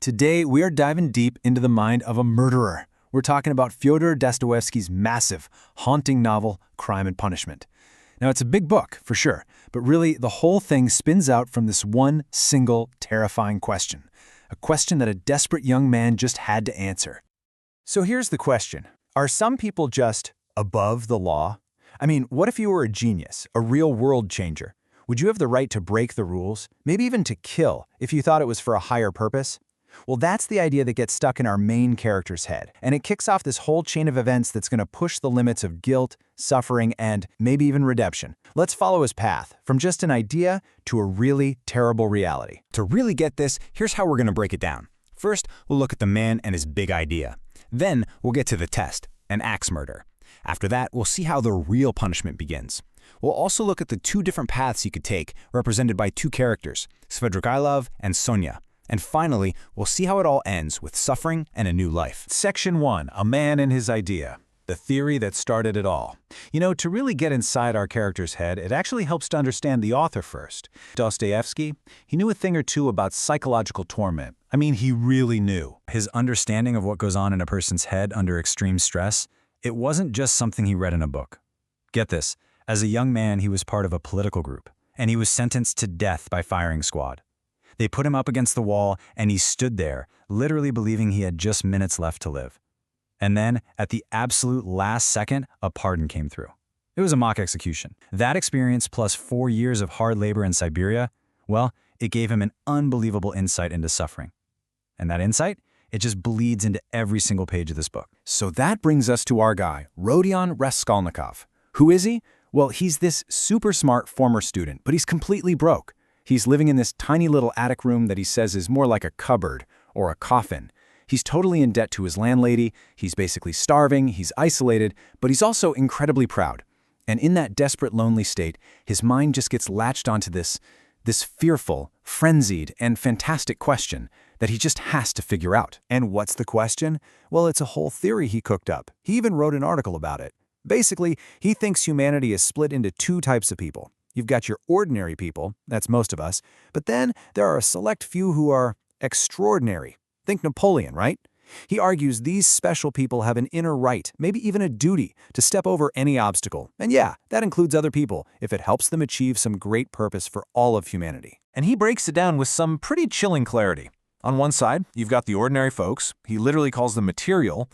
Today, we are diving deep into the mind of a murderer. We're talking about Fyodor Dostoyevsky's massive, haunting novel, Crime and Punishment. Now, it's a big book, for sure, but really, the whole thing spins out from this one single, terrifying question. A question that a desperate young man just had to answer. So here's the question. Are some people just above the law? I mean, what if you were a genius, a real world changer? Would you have the right to break the rules, maybe even to kill, if you thought it was for a higher purpose? Well, that's the idea that gets stuck in our main character's head, and it kicks off this whole chain of events that's going to push the limits of guilt, suffering, and maybe even redemption. Let's follow his path, from just an idea to a really terrible reality. To really get this, here's how we're going to break it down. First, we'll look at the man and his big idea. Then, we'll get to the test, an axe murder. After that, we'll see how the real punishment begins. We'll also look at the two different paths he could take, represented by two characters, Sverdlovskaya and Sonia. And finally, we'll see how it all ends with suffering and a new life. Section 1, a man and his idea. The theory that started it all. You know, to really get inside our character's head, it actually helps to understand the author first. Dostoyevsky, he knew a thing or two about psychological torment. I mean, he really knew. His understanding of what goes on in a person's head under extreme stress, it wasn't just something he read in a book. Get this, as a young man, he was part of a political group, and he was sentenced to death by firing squad. They put him up against the wall, and he stood there, literally believing he had just minutes left to live. And then, at the absolute last second, a pardon came through. It was a mock execution. That experience, plus 4 years of hard labor in Siberia, well, it gave him an unbelievable insight into suffering. And that insight? It just bleeds into every single page of this book. So that brings us to our guy, Rodion Raskolnikov. Who is he? Well, he's this super smart former student, but he's completely broke. He's living in this tiny little attic room that he says is more like a cupboard or a coffin. He's totally in debt to his landlady, he's basically starving, he's isolated, but he's also incredibly proud. And in that desperate, lonely state, his mind just gets latched onto this fearful, frenzied, and fantastic question that he just has to figure out. And what's the question? Well, it's a whole theory he cooked up. He even wrote an article about it. Basically, he thinks humanity is split into two types of people. You've got your ordinary people, that's most of us, but then there are a select few who are extraordinary. Think Napoleon, right? He argues these special people have an inner right, maybe even a duty, to step over any obstacle. And yeah, that includes other people, if it helps them achieve some great purpose for all of humanity. And he breaks it down with some pretty chilling clarity. On one side, you've got the ordinary folks. He literally calls them material,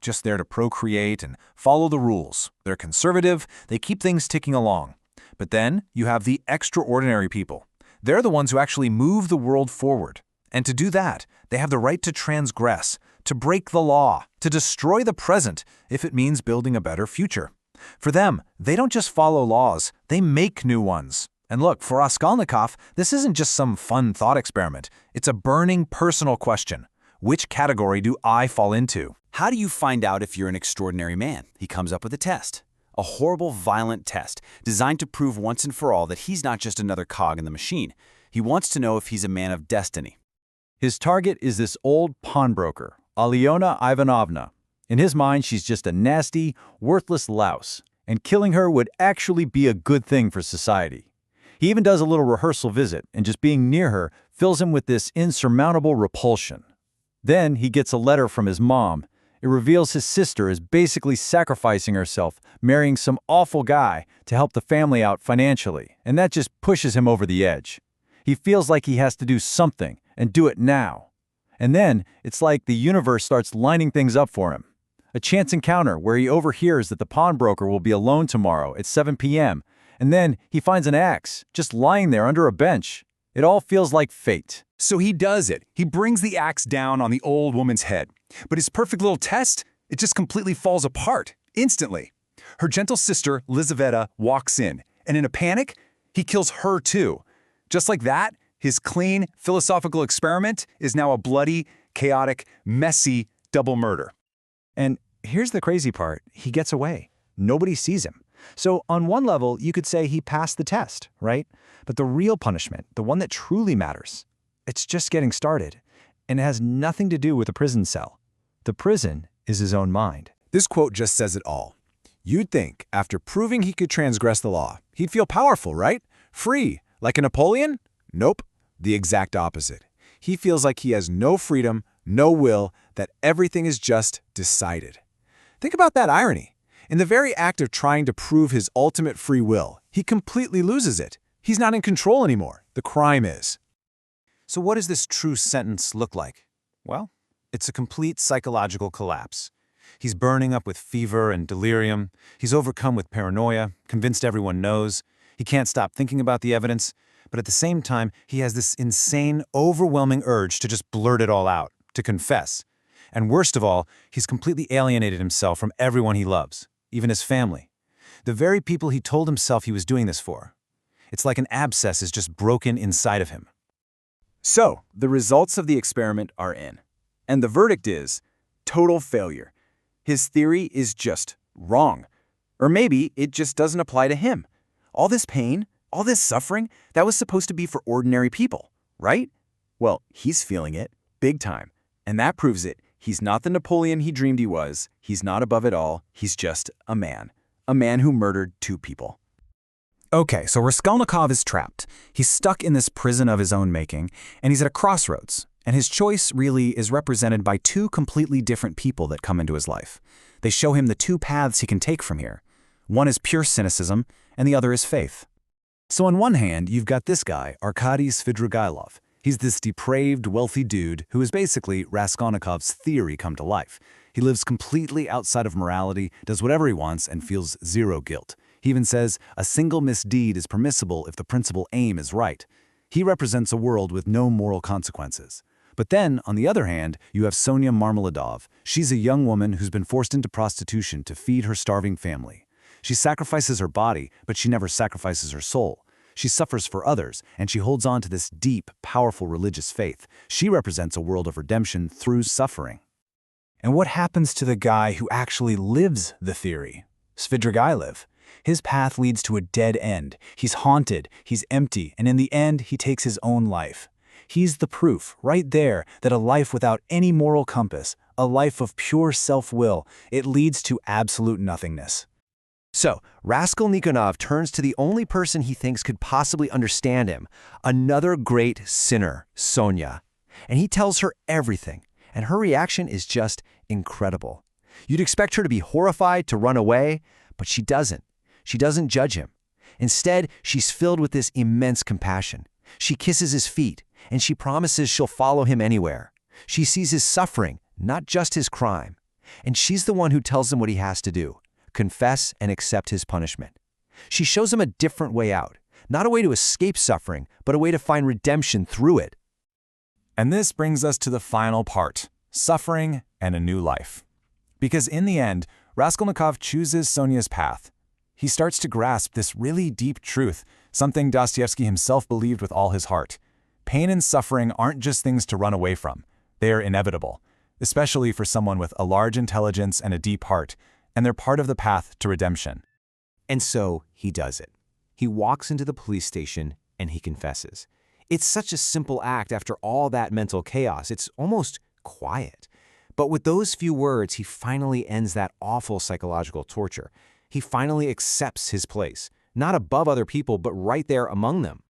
just there to procreate and follow the rules. They're conservative, they keep things ticking along. But then you have the extraordinary people. They're the ones who actually move the world forward. And to do that, they have the right to transgress, to break the law, to destroy the present if it means building a better future. For them, they don't just follow laws, they make new ones. And look, for Raskolnikov, this isn't just some fun thought experiment. It's a burning personal question. Which category do I fall into? How do you find out if you're an extraordinary man? He comes up with a test. A horrible, violent test designed to prove once and for all that he's not just another cog in the machine. He wants to know if he's a man of destiny. His target is this old pawnbroker, Alyona Ivanovna. In his mind, she's just a nasty, worthless louse, and killing her would actually be a good thing for society. He even does a little rehearsal visit, and just being near her fills him with this insurmountable repulsion. Then he gets a letter from his mom. It reveals his sister is basically sacrificing herself, marrying some awful guy to help the family out financially, and that just pushes him over the edge. He feels like he has to do something, and do it now. And then, it's like the universe starts lining things up for him. A chance encounter where he overhears that the pawnbroker will be alone tomorrow at 7 p.m., and then he finds an axe, just lying there under a bench. It all feels like fate. So he does it. He brings the axe down on the old woman's head. But his perfect little test, it just completely falls apart, instantly. Her gentle sister, Lizaveta, walks in, and in a panic, he kills her too. Just like that, his clean, philosophical experiment is now a bloody, chaotic, messy double murder. And here's the crazy part, he gets away. Nobody sees him. So on one level, you could say he passed the test, right? But the real punishment, the one that truly matters, it's just getting started, and it has nothing to do with a prison cell. The prison is his own mind. This quote just says it all. You'd think, after proving he could transgress the law, he'd feel powerful, right? Free, like a Napoleon? Nope, the exact opposite. He feels like he has no freedom, no will, that everything is just decided. Think about that irony. In the very act of trying to prove his ultimate free will, he completely loses it. He's not in control anymore. The crime is. So what does this true sentence look like? Well, it's a complete psychological collapse. He's burning up with fever and delirium. He's overcome with paranoia, convinced everyone knows. He can't stop thinking about the evidence, but at the same time, he has this insane, overwhelming urge to just blurt it all out, to confess. And worst of all, he's completely alienated himself from everyone he loves, even his family. The very people he told himself he was doing this for. It's like an abscess is just broken inside of him. So, the results of the experiment are in. And the verdict is total failure. His theory is just wrong. Or maybe it just doesn't apply to him. All this pain, all this suffering, that was supposed to be for ordinary people, right? Well, he's feeling it, big time. And that proves it. He's not the Napoleon he dreamed he was. He's not above it all. He's just a man. A man who murdered 2 people. Okay, so Raskolnikov is trapped. He's stuck in this prison of his own making, and he's at a crossroads. And his choice really is represented by 2 completely different people that come into his life. They show him the 2 paths he can take from here. One is pure cynicism, and the other is faith. So on one hand, you've got this guy, Arkady Svidrigailov. He's this depraved, wealthy dude who is basically Raskolnikov's theory come to life. He lives completely outside of morality, does whatever he wants, and feels zero guilt. He even says a single misdeed is permissible if the principal aim is right. He represents a world with no moral consequences. But then, on the other hand, you have Sonia Marmeladov. She's a young woman who's been forced into prostitution to feed her starving family. She sacrifices her body, but she never sacrifices her soul. She suffers for others, and she holds on to this deep, powerful religious faith. She represents a world of redemption through suffering. And what happens to the guy who actually lives the theory? Svidrigailov. His path leads to a dead end. He's haunted, he's empty, and in the end, he takes his own life. He's the proof, right there, that a life without any moral compass, a life of pure self-will, it leads to absolute nothingness. So, Raskolnikov turns to the only person he thinks could possibly understand him, another great sinner, Sonia. And he tells her everything, and her reaction is just incredible. You'd expect her to be horrified, to run away, but she doesn't. She doesn't judge him. Instead, she's filled with this immense compassion. She kisses his feet, and she promises she'll follow him anywhere. She sees his suffering, not just his crime. And she's the one who tells him what he has to do, confess and accept his punishment. She shows him a different way out, not a way to escape suffering, but a way to find redemption through it. And this brings us to the final part, suffering and a new life. Because in the end, Raskolnikov chooses Sonia's path. He starts to grasp this really deep truth, something Dostoyevsky himself believed with all his heart. Pain and suffering aren't just things to run away from. They are inevitable, especially for someone with a large intelligence and a deep heart, and they're part of the path to redemption. And so he does it. He walks into the police station and he confesses. It's such a simple act after all that mental chaos. It's almost quiet. But with those few words, he finally ends that awful psychological torture. He finally accepts his place, not above other people, but right there among them.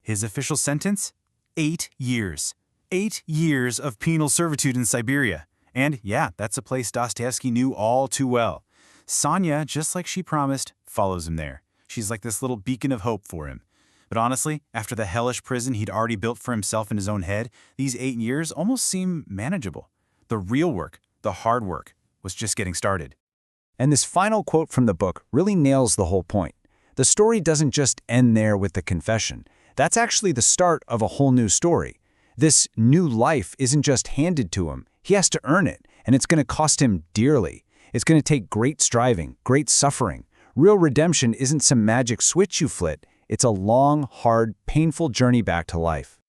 His official sentence? 8 years. 8 years of penal servitude in Siberia. And yeah, that's a place Dostoyevsky knew all too well. Sonia, just like she promised, follows him there. She's like this little beacon of hope for him. But honestly, after the hellish prison he'd already built for himself in his own head, these 8 years almost seem manageable. The real work, the hard work, was just getting started. And this final quote from the book really nails the whole point. The story doesn't just end there with the confession. That's actually the start of a whole new story. This new life isn't just handed to him. He has to earn it, and it's going to cost him dearly. It's going to take great striving, great suffering. Real redemption isn't some magic switch you flit. It's a long, hard, painful journey back to life.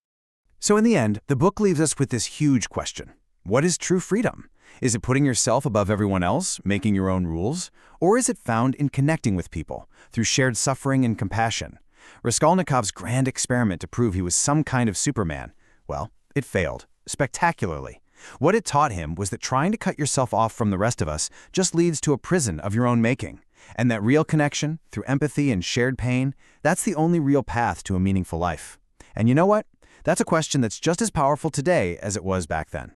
So in the end, the book leaves us with this huge question. What is true freedom? Is it putting yourself above everyone else, making your own rules? Or is it found in connecting with people, through shared suffering and compassion? Raskolnikov's grand experiment to prove he was some kind of Superman, well, it failed, spectacularly. What it taught him was that trying to cut yourself off from the rest of us just leads to a prison of your own making. And that real connection, through empathy and shared pain, that's the only real path to a meaningful life. And you know what? That's a question that's just as powerful today as it was back then.